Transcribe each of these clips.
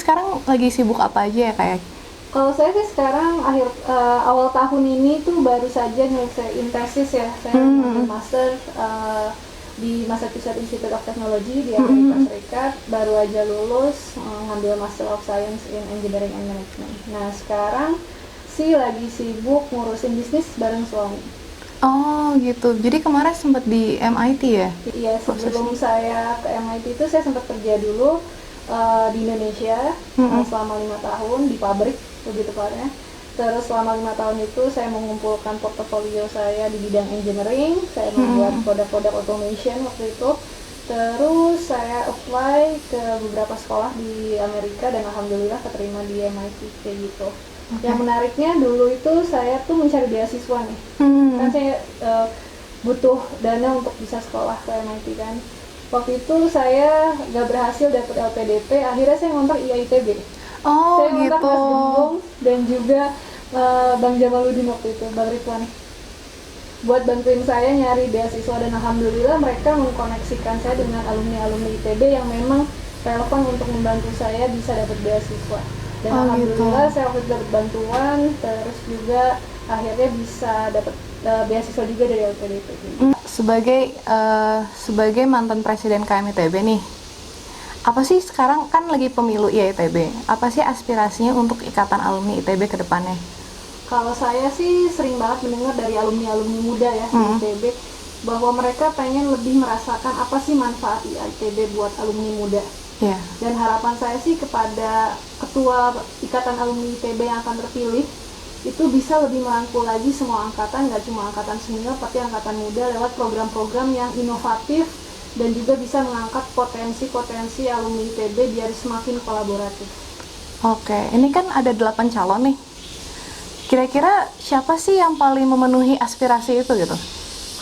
sekarang lagi sibuk apa aja ya kayak? Kalau saya sih sekarang awal tahun ini tuh baru saja nyelesain tesis ya. Saya ngambil master di Massachusetts Institute of Technology di Amerika Serikat. Baru aja lulus ngambil Master of Science in Engineering and Management. Nah sekarang sih lagi sibuk ngurusin bisnis bareng suami. Oh gitu. Jadi kemarin sempat di MIT ya? Iya, sebelum saya ke MIT itu saya sempat kerja dulu di Indonesia selama 5 tahun di pabrik lebih tepatnya. Terus selama 5 tahun itu saya mengumpulkan portofolio saya di bidang engineering. Saya membuat produk-produk automation waktu itu. Terus saya apply ke beberapa sekolah di Amerika dan alhamdulillah keterima di MIT kayak gitu. Yang menariknya dulu itu saya tuh mencari beasiswa nih. Kan saya butuh dana untuk bisa sekolah ke MIT kan. Waktu itu saya gak berhasil dapet LPDP, akhirnya saya ngontrak IITB. Oh Saya ngontrak gitu. Mas Gembong dan juga Bang Jamaludin waktu itu, Bang Ridwan, buat bantuin saya nyari beasiswa, dan alhamdulillah mereka mengkoneksikan saya dengan alumni-alumni ITB yang memang relevan untuk membantu saya bisa dapat beasiswa. Dan alhamdulillah saya waktu itu dapat bantuan, terus juga akhirnya bisa dapat beasiswa juga dari LPDP. Sebagai mantan presiden KMITB nih, apa sih sekarang kan lagi pemilu IITB? Apa sih aspirasinya untuk ikatan alumni ITB ke depannya? Kalau saya sih sering banget mendengar dari alumni-alumni muda ya di ITB bahwa mereka pengen lebih merasakan apa sih manfaat ITB buat alumni muda. Yeah. Dan harapan saya sih kepada ketua ikatan alumni ITB yang akan terpilih itu bisa lebih merangkul lagi semua angkatan, nggak cuma angkatan senior tapi angkatan muda lewat program-program yang inovatif dan juga bisa mengangkat potensi-potensi alumni ITB biar semakin kolaboratif. Oke, ini kan ada 8 calon nih. Kira-kira siapa sih yang paling memenuhi aspirasi itu gitu?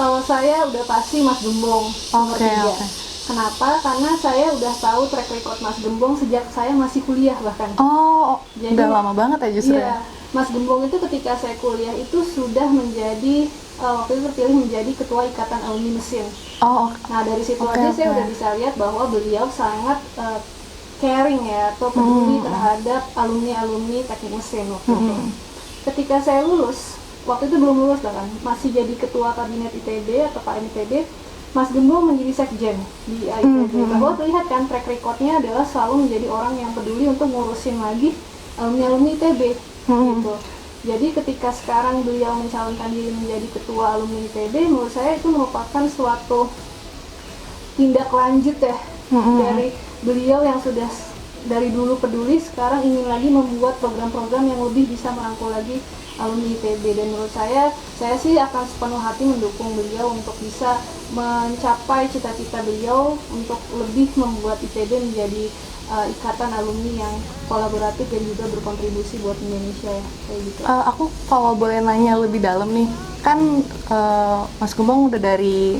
Kalau saya udah pasti Mas Gembong nomor 3. Kenapa? Karena saya udah tahu track record Mas Gembong sejak saya masih kuliah bahkan. Oh, jadi udah lama banget ya justru iya, ya? Mas Gembong itu ketika saya kuliah itu sudah menjadi waktu itu terpilih menjadi ketua ikatan alumni mesin. Nah dari situ aja saya udah bisa lihat bahwa beliau sangat caring ya atau peduli terhadap alumni-alumni teknik mesin waktu itu. Ketika saya lulus, waktu itu belum lulus bahkan, masih jadi ketua kabinet ITB atau KMITB, Mas Gembong menjadi sekjen di ITB. Bahwa terlihat kan track recordnya adalah selalu menjadi orang yang peduli untuk ngurusin lagi alumni-alumni ITB gitu. Jadi ketika sekarang beliau mencalonkan diri menjadi ketua alumni ITB, menurut saya itu merupakan suatu tindak lanjut ya dari beliau yang sudah dari dulu peduli, sekarang ingin lagi membuat program-program yang lebih bisa merangkul lagi alumni ITB. Dan menurut saya sih akan sepenuh hati mendukung beliau untuk bisa mencapai cita-cita beliau untuk lebih membuat ITB menjadi ikatan alumni yang kolaboratif dan juga berkontribusi buat Indonesia ya, kayak gitu. Aku kalau boleh nanya lebih dalam nih, kan Mas Gembong udah dari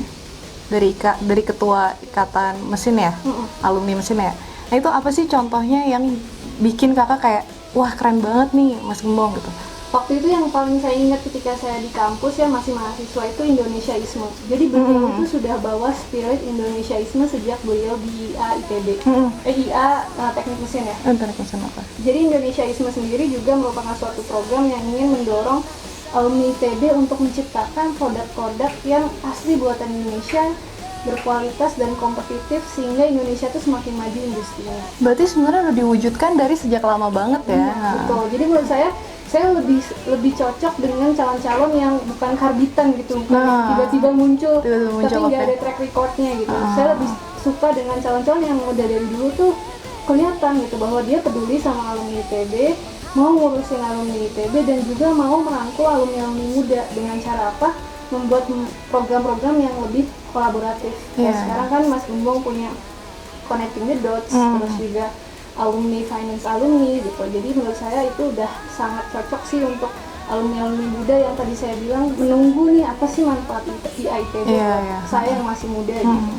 ketua ikatan mesin ya, alumni mesin ya. Nah itu apa sih contohnya yang bikin kakak kayak wah keren banget nih Mas Gembong gitu? Waktu itu yang paling saya ingat ketika saya di kampus ya masih mahasiswa itu Indonesiaisme. Jadi beliau itu sudah bawa spirit Indonesiaisme sejak beliau di IA ITB, IA teknik mesin ya. Teknik mesin apa? Jadi Indonesiaisme sendiri juga merupakan suatu program yang ingin mendorong alumni ITB untuk menciptakan produk-produk yang asli buatan Indonesia, berkualitas dan kompetitif sehingga Indonesia itu semakin maju industrinya. Berarti sebenarnya udah diwujudkan dari sejak lama banget ya. Betul. Jadi menurut saya lebih cocok dengan calon-calon yang bukan karbitan gitu, tiba-tiba muncul tapi nggak ada track recordnya gitu. Saya lebih suka dengan calon-calon yang udah dari dulu tuh kelihatan gitu bahwa dia peduli sama alumni ITB, mau ngurusin alumni ITB dan juga mau merangkul alumni muda dengan cara apa? Membuat program-program yang lebih kolaboratif. Sekarang kan Mas Gembong punya Connecting the Dots, terus juga alumni finance alumni gitu. Jadi menurut saya itu udah sangat cocok sih untuk alumni muda yang tadi saya bilang menunggu nih apa sih manfaat di ITB saya yang masih muda gitu.